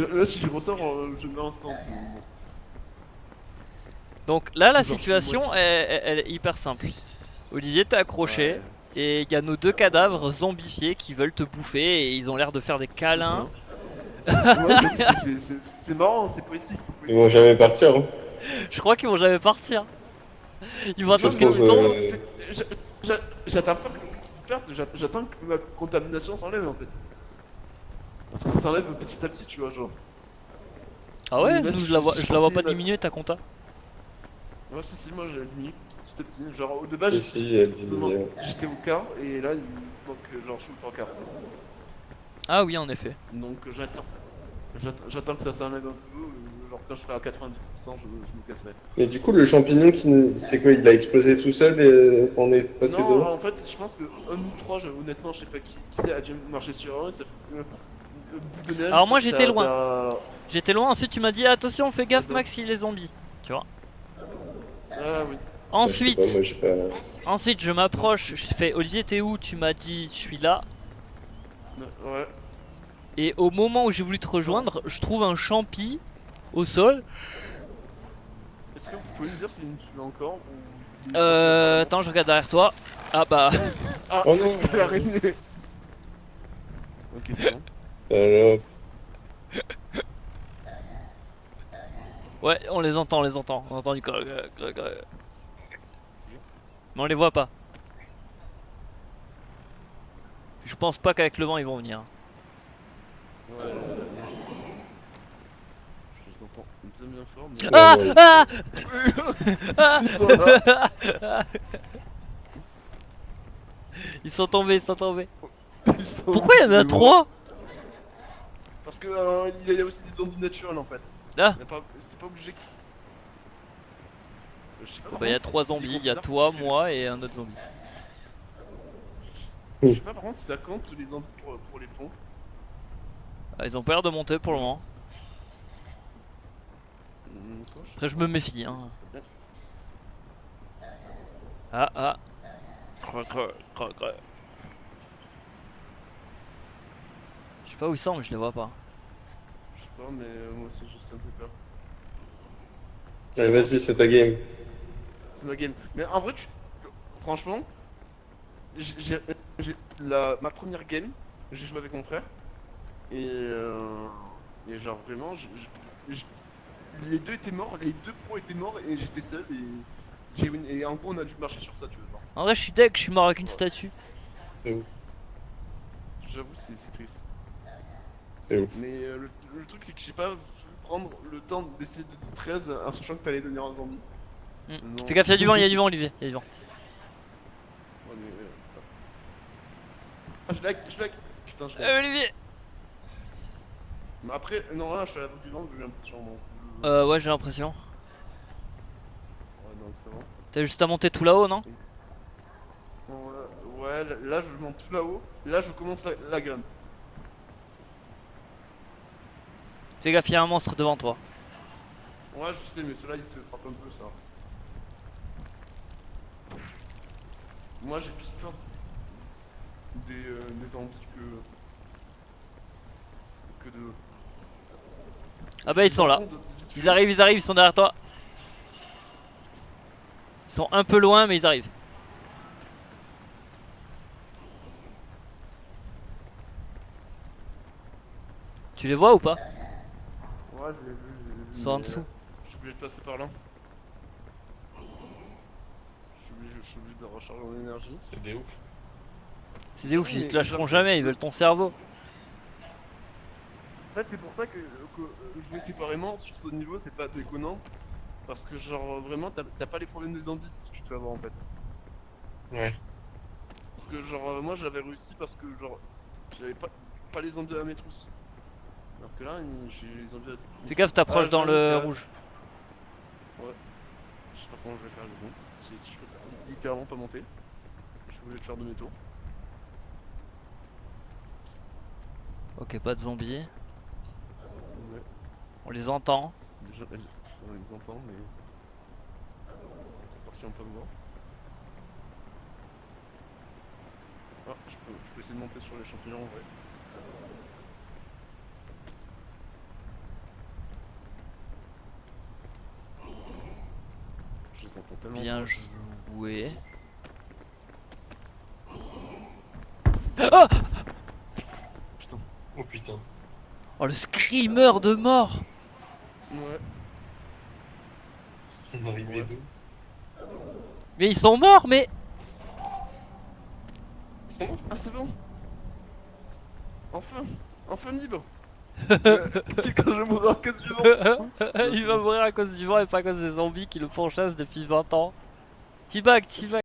que là, si je ressors, je mets instant. Donc là, la Genre, je fais situation moitié. elle est hyper simple. Olivier, t'es accroché. Ouais, Et il y a nos deux cadavres zombifiés qui veulent te bouffer et ils ont l'air de faire des c'est câlins. ça. Ouais, j'avoue, c'est marrant, Ils poétique vont comme jamais concept. partir, hein. Je crois qu'ils vont jamais partir. Ils vont Je Non, attendre mais que moi, tu trouve. tombes. j'attends pas qu'ils partent, j'attends que ma contamination s'enlève en fait. Parce que ça s'enlève petit à petit, tu vois, genre. Ah Et ouais, là, nous si je je la vois partais. pas diminuer ta compta. Ouais, si, moi j'ai diminué petit à petit. Genre, de base, Si, si, elle dit. j'étais au quart, et là, il manque, genre, je suis au trois quarts. Ah oui, en effet. Donc, j'attends que ça s'enlève un peu. Genre, quand je serai à 90%, je me casserai. Mais du coup, le champignon, c'est quoi? Il a explosé tout seul et on est passé Non, devant? en fait, je pense que un ou trois, honnêtement, je sais pas qui c'est, a dû marcher sur un, ça fait le bout de neige, Alors toi, moi j'étais loin. t'as. J'étais loin, ensuite tu m'as dit attention, fais Ah gaffe bah. Max, il est zombie. Tu vois. Ah oui. Bah, je sais pas, moi Ensuite, j'ai pas. ensuite je Non, m'approche, c'était. je fais Olivier t'es où? Tu m'as dit je suis là. Ouais, Et au moment où j'ai voulu te c'est ça. rejoindre, je trouve un champi au sol. Est-ce que vous pouvez me dire s'il me suit encore ou il est passé par la mort? Attends, je regarde derrière toi. Ah bah. Ah, Oh non! l'araignée. Ok, c'est bon. Alors, Ouais, on les entend, on les entend. On entend du. Mais on les voit pas. Je pense pas qu'avec le vent ils vont venir. Ouais, non, je les entends bien bien fort, mais. non, Ah non, ah ah Ils sont là. Ils sont tombés, ils sont tombés. Ils sont Pourquoi il y en a visiblement. trois? Parce que il y a aussi des zombies naturels en fait. Ah C'est pas obligé que. Je sais pas bon par bah il y a contre trois s'il est zombies, il y a considéré toi, que. moi et un autre zombie. Je sais pas par contre si ça compte les zombies pour les ponts. Ah, ils ont pas l'air de monter pour le moment. Toi, je sais Après je pas. me méfie Mais ça hein. serait bien. Ah ah. Croc, croc, croc, croc. Je sais pas où ils sont mais je les vois pas. Je sais pas, mais moi aussi j'ai un peu peur. allez, vas-y, c'est ta game. C'est ma game. Mais en vrai, franchement, j'ai ma première game, j'ai joué avec mon frère. Et, et genre vraiment, les deux étaient morts, les deux pros étaient morts et j'étais seul et en gros on a dû marcher sur ça, tu vois. Genre. En vrai je suis deck, je suis mort avec une Ouais. statue. C'est ouf. J'avoue, c'est triste. C'est ouf. Mais le truc, c'est que j'ai pas voulu prendre le temps d'essayer de 13 en sachant que t'allais devenir un zombie. Fais Non. gaffe, il y a du vent Olivier, il y a du vent. Ouais, mais, ah, je lag. Putain, je lag. Olivier. Mais après, non, là, je suis à la bout du vent, j'ai l'impression. Donc, Ouais j'ai l'impression. ouais, donc c'est bon. T'as juste à monter tout là-haut non? Bon, ouais, là, je monte tout là-haut. Là, je commence la grimpe. Fais gaffe, il y a un monstre devant toi. Ouais, je sais, mais ceux-là, ils te frappent un peu, ça. Moi, j'ai plus peur des zombies que de. Ah bah ils Je les sont là. entends vite Ils fait. arrivent, ils sont derrière toi. Ils sont un peu loin mais ils arrivent. Tu les vois ou pas? Ouais, Ils vu, sont en mais dessous. je suis obligé de passer par là. Je suis obligé de recharger mon énergie. C'est des ouf. C'est des ouf, ils Mais te lâcheront jamais, ils veulent ton cerveau. en fait, c'est pour ça que jouer séparément sur ce niveau, c'est pas déconnant. Parce que, genre, vraiment, t'as pas les problèmes des zombies si tu te fais avoir en fait. Ouais. Parce que, genre, moi j'avais réussi parce que, genre, j'avais pas les zombies à mes trousses. Alors que là, j'ai les zombies à mes Fais gaffe, trousses. Ah, t'approches j'en dans ai un qui le a. rouge. Ouais, je sais pas comment je vais faire le bon. Si je peux littéralement pas monter. Je suis obligé de faire demi-tour. Ok, pas de zombies. Ouais, On les entend. déjà, on les entend, mais. Voir si on peut me voir. Ah, je peux essayer de monter sur les champignons en vrai. s'entend tellement. Bien proche. joué. Ah! Putain. Oh putain. Oh, le screamer de mort! Ouais. On est arrivé d'où? Mais ils sont morts, mais. Ah, c'est bon. Enfin. Enfin libre. Quelqu'un, je mourrai en quasiment. Il va mourir à cause du vent et pas à cause des zombies qui le pourchassent depuis 20 ans. T-Bag, T-Bag.